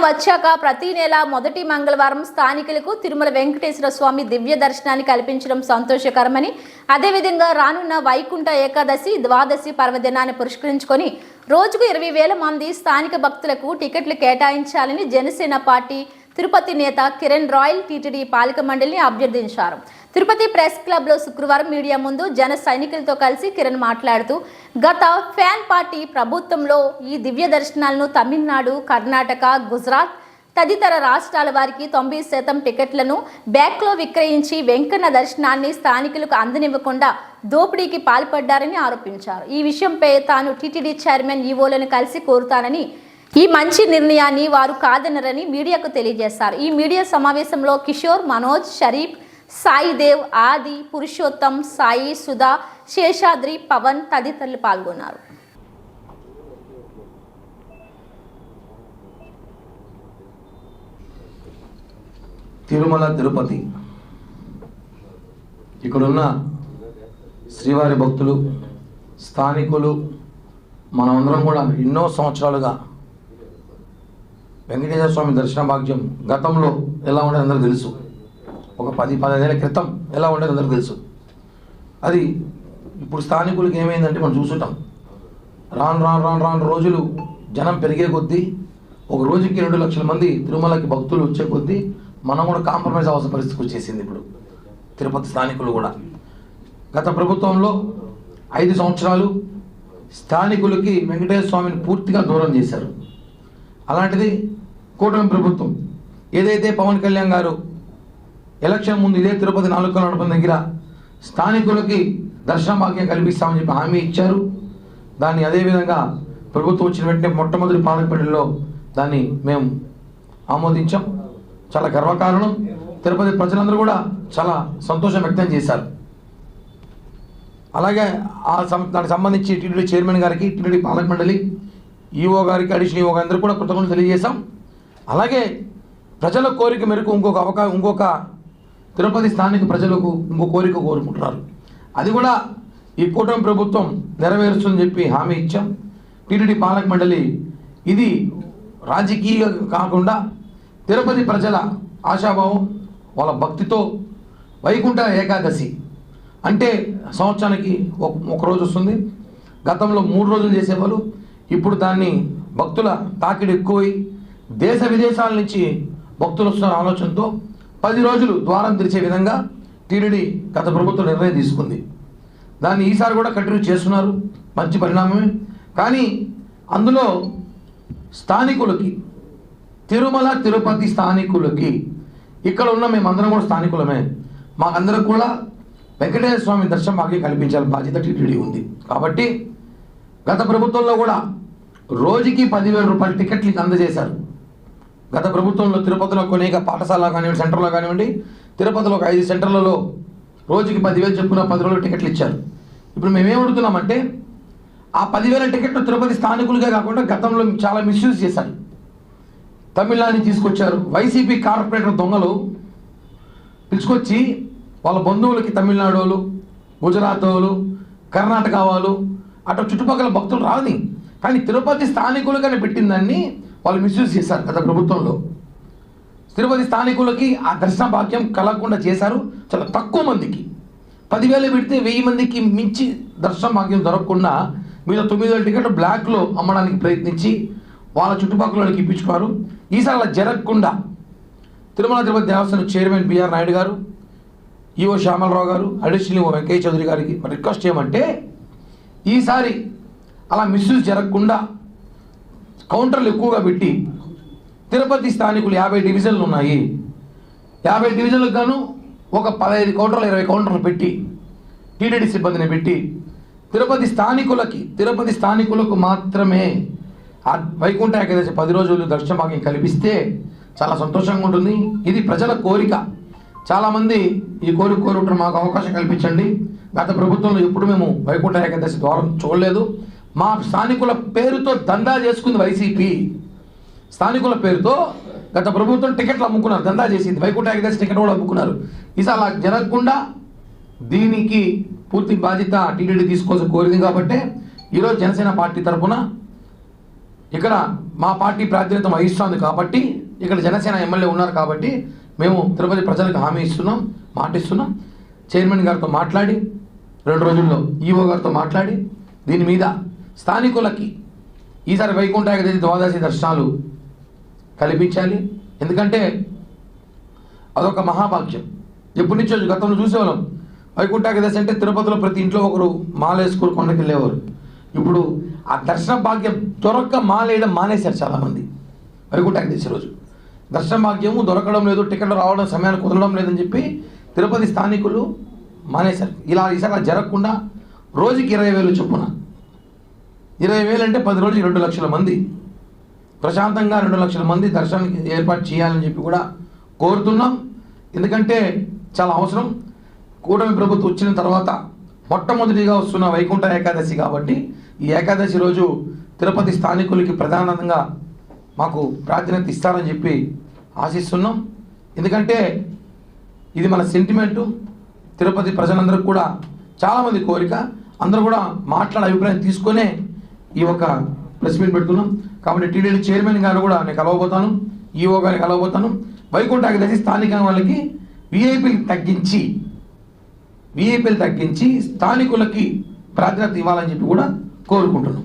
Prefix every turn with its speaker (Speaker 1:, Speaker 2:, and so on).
Speaker 1: వచ్చాక ప్రతి నెల మొదటి మంగళవారం స్థానికులకు తిరుమల వెంకటేశ్వర స్వామి దివ్య దర్శనాన్ని కల్పించడం సంతోషకరమని, అదేవిధంగా రానున్న వైకుంఠ ఏకాదశి ద్వాదశి పర్వదినాన్ని పురస్కరించుకొని రోజుకు 20,000 మంది స్థానిక భక్తులకు టికెట్లు కేటాయించాలని జనసేన పార్టీ తిరుపతి నేత కిరణ్ రాయల్ టీటీడీ పాలక మండలిని అభ్యర్థించారు. తిరుపతి ప్రెస్ క్లబ్లో శుక్రవారం మీడియా ముందు జన సైనికులతో కలిసి కిరణ్ మాట్లాడుతూ, గత ఫ్యాన్ పార్టీ ప్రభుత్వంలో ఈ దివ్య దర్శనాలను తమిళనాడు, కర్ణాటక, గుజరాత్ తదితర రాష్ట్రాల వారికి 90% టికెట్లను బ్యాక్లో విక్రయించి వెంకన్న దర్శనాన్ని స్థానికులకు అందనివ్వకుండా దోపిడీకి పాల్పడ్డారని ఆరోపించారు. ఈ విషయంపై తాను టీటీడీ చైర్మన్ ఈవోలను కలిసి కోరుతానని, ఈ మంచి నిర్ణయాన్ని వారు కాదనరని మీడియాకు తెలియజేశారు. ఈ మీడియా సమావేశంలో కిషోర్, మనోజ్, షరీఫ్, సాయిదేవ్, ఆది, పురుషోత్తం, సాయి, సుధా, శేషాద్రి, పవన్ తదితరులు పాల్గొన్నారు.
Speaker 2: తిరుమల తిరుపతి ఇక్కడున్న శ్రీవారి భక్తులు, స్థానికులు, మనమందరం కూడా ఎన్నో సంవత్సరాలుగా వెంకటేశ్వర స్వామి దర్శన భాగ్యం గతంలో ఎలా ఉండేది అందరూ తెలుసు. ఒక 10-15 ఏళ్ల క్రితం ఎలా ఉండేది అందరూ తెలుసు. అది ఇప్పుడు స్థానికులకి ఏమైందంటే మనం చూసుంటాం. రాను రోజులు జనం పెరిగే కొద్దీ ఒక రోజుకి 2 లక్షల మంది తిరుమలకి భక్తులు వచ్చే కొద్దీ మనం కూడా కాంప్రమైజ్ అవ్వాల్సిన పరిస్థితికి వచ్చేసింది. ఇప్పుడు తిరుపతి స్థానికులు కూడా గత ప్రభుత్వంలో 5 సంవత్సరాలు స్థానికులకి వెంకటేశ్వర స్వామిని పూర్తిగా దూరం చేశారు. అలాంటిది కూటమి ప్రభుత్వం ఏదైతే పవన్ కళ్యాణ్ గారు ఎలక్షన్ ముందు ఇదే తిరుపతి 4 మండపం దగ్గర స్థానికులకి దర్శన భాగ్యం కల్పిస్తామని చెప్పి హామీ ఇచ్చారు. దాన్ని అదేవిధంగా ప్రభుత్వం వచ్చిన వెంటనే మొట్టమొదటి పాలకపల్లిలో దాన్ని మేము ఆమోదించాం. చాలా గర్వకారణం. తిరుపతి ప్రజలందరూ కూడా చాలా సంతోషం వ్యక్తం చేశారు. అలాగే దానికి సంబంధించి టీటీడీ చైర్మన్ గారికి, టీటీడీ పాలక మండలి, ఈఓ గారికి, అడిషనల్ ఈఓ గారికి కూడా కృతజ్ఞతలు తెలియజేశాం. అలాగే ప్రజల కోరిక మేరకు ఇంకొక తిరుపతి స్థానిక ప్రజలకు ఇంకో కోరిక కోరుకుంటున్నారు. అది కూడా ఈ కూటమి ప్రభుత్వం నెరవేరుస్తుందని చెప్పి హామీ ఇచ్చాం. టీటీడీ పాలక మండలి ఇది రాజకీయ కాకుండా తిరుపతి ప్రజల ఆశాభావం, వాళ్ళ భక్తితో వైకుంఠ ఏకాదశి అంటే సంవత్సరానికి ఒక రోజు వస్తుంది. గతంలో 3 రోజులు చేసేవాళ్ళు. ఇప్పుడు దాన్ని భక్తుల తాకిడి ఎక్కువై దేశ విదేశాల నుంచి భక్తులు వస్తున్న ఆలోచనతో 10 రోజులు ద్వారం తెరిచే విధంగా టీటీడీ గత ప్రభుత్వం నిర్ణయం తీసుకుంది. దాన్ని ఈసారి కూడా కంటిన్యూ చేస్తున్నారు. మంచి పరిణామమే. కానీ అందులో స్థానికులకి, తిరుమల తిరుపతి స్థానికులకి, ఇక్కడ ఉన్న మేమందరం కూడా స్థానికులమే, మాకందరం కూడా వెంకటేశ్వర స్వామి దర్శనం భాగ్యం కల్పించాలి బాధ్యత టీటీడీ ఉంది. కాబట్టి గత ప్రభుత్వంలో కూడా రోజుకి 10,000 రూపాయల టికెట్లు అందజేశారు. గత ప్రభుత్వంలో తిరుపతిలో అనేక పాఠశాల కానివ్వండి, సెంటర్లో కానివ్వండి, తిరుపతిలో ఒక 5 సెంటర్లలో రోజుకి 10,000 చొప్పున 10 రోజులు టికెట్లు ఇచ్చారు. ఇప్పుడు మేమేం అడుగుతున్నామంటే ఆ 10,000 టికెట్లు తిరుపతి స్థానికులుగా కాకుండా గతంలో చాలా మిస్యూజ్ చేశారు. తమిళనాడుని తీసుకొచ్చారు. వైసీపీ కార్పొరేటర్ దొంగలు పిలుచుకొచ్చి వాళ్ళ బంధువులకి తమిళనాడు వాళ్ళు, గుజరాత్ వాళ్ళు, కర్ణాటక వాళ్ళు, అటు చుట్టుపక్కల భక్తులు రాని, కానీ తిరుపతి స్థానికులుగానే పెట్టిన దాన్ని వాళ్ళు మిస్యూజ్ చేశారు. గత ప్రభుత్వంలో తిరుపతి స్థానికులకి ఆ దర్శన భాగ్యం కలగకుండా చేశారు. చాలా తక్కువ మందికి 10,000 పెడితే 1000 మందికి మించి దర్శన భాగ్యం దొరకకుండా మీద 9,000 టికెట్లు బ్లాక్లో అమ్మడానికి ప్రయత్నించి వాళ్ళ చుట్టుపక్కల వాళ్ళకి ఇప్పించుకున్నారు. ఈసారి అలా జరగకుండా తిరుమల తిరుపతి దేవస్థానం చైర్మన్ బిఆర్ నాయుడు గారు, ఈఓ శ్యామలరావు గారు, అడిషనల్ ఈఓ వెంకయ్య చౌదరి గారికి రిక్వెస్ట్ చేయమంటే ఈసారి అలా మిస్యూజ్ జరగకుండా కౌంటర్లు ఎక్కువగా పెట్టి తిరుపతి స్థానికులు 50 డివిజన్లు ఉన్నాయి. 50 డివిజన్లకు గాను ఒక 15 కౌంటర్లు, 20 కౌంటర్లు పెట్టి టీటీడీ సిబ్బందిని పెట్టి తిరుపతి స్థానికులకు మాత్రమే ఆ వైకుంఠ ఏకాదశి 10 రోజులు దర్శన భాగ్యం కల్పిస్తే చాలా సంతోషంగా ఉంటుంది. ఇది ప్రజల కోరిక. చాలామంది ఈ కోరుకుంటారు, మాకు అవకాశం కల్పించండి. గత ప్రభుత్వంలో ఎప్పుడు మేము వైకుంఠ ఏకాదశి ద్వారం చూడలేదు. మా స్థానికుల పేరుతో దందా చేసుకుంది వైసీపీ. స్థానికుల పేరుతో గత ప్రభుత్వం టికెట్లు అమ్ముకున్నారు, దందా చేసింది. వైకుంఠ ఏకాదశి టికెట్ కూడా అమ్ముకున్నారు. ఈసారి అలా జరగకుండా దీనికి పూర్తి బాధ్యత టీటీడీ తీసుకోవాల్సి కోరింది. కాబట్టి ఈరోజు జనసేన పార్టీ తరఫున ఇక్కడ మా పార్టీ ప్రాతినిధ్యం వహిస్తోంది కాబట్టి ఇక్కడ జనసేన ఎమ్మెల్యే ఉన్నారు కాబట్టి మేము తిరుపతి ప్రజలకు హామీ ఇస్తున్నాం, మాటిస్తున్నాం. చైర్మన్ గారితో మాట్లాడి 2 రోజుల్లో ఈఓ గారితో మాట్లాడి దీని మీద స్థానికులకి ఈసారి వైకుంఠ ఏకాదశి ద్వాదశి దర్శనాలు కల్పించాలి. ఎందుకంటే అదొక మహాభాగ్యం. ఎప్పటి నుంచో గతంలో చూసేవాళ్ళం, వైకుంఠ ఏకాదశి అంటే తిరుపతిలో ప్రతి ఇంట్లో ఒకరు మాల వేసుకుని కొండకి వెళ్ళేవారు. ఇప్పుడు ఆ దర్శన భాగ్యం దొరక్క మాలేయడం మానేశారు చాలామంది. వైకుంఠ ఏకాదశి రోజు దర్శన భాగ్యము దొరకడం లేదు, టికెట్లు రావడం సమయానికి కుదరడం లేదని చెప్పి తిరుపతి స్థానికులు మానేశారు. ఈసారి జరగకుండా రోజుకి 20,000 చొప్పున, 20,000 అంటే 10 రోజులు 2 లక్షల మంది ప్రశాంతంగా 2 లక్షల మంది దర్శనానికి ఏర్పాటు చేయాలని చెప్పి కూడా కోరుతున్నాం. ఎందుకంటే చాలా అవసరం. కూటమి ప్రభుత్వం వచ్చిన తర్వాత మొట్టమొదటిగా వస్తున్న వైకుంఠ ఏకాదశి కాబట్టి ఈ ఏకాదశి రోజు తిరుపతి స్థానికులకి ప్రధానంగా మాకు ప్రాధాన్యత ఇస్తారని చెప్పి ఆశిస్తున్నాం. ఎందుకంటే ఇది మన సెంటిమెంటు. తిరుపతి ప్రజలందరికీ కూడా చాలామంది కోరిక, అందరూ కూడా మాట్లాడే అభిప్రాయం తీసుకొనే ఈ ఒక ప్రెస్ మీట్ పెడుతున్నాం. కాబట్టి టీటీడీ చైర్మన్ గారు కూడా నేను కలవబోతాను, ఈఓ గారిని కలవబోతాను. వైకుంఠ ఏకాదశి స్థానిక వాళ్ళకి విఐపీలు తగ్గించి స్థానికులకి ప్రాధాన్యత ఇవ్వాలని చెప్పి కూడా కోరుకుంటున్నాం.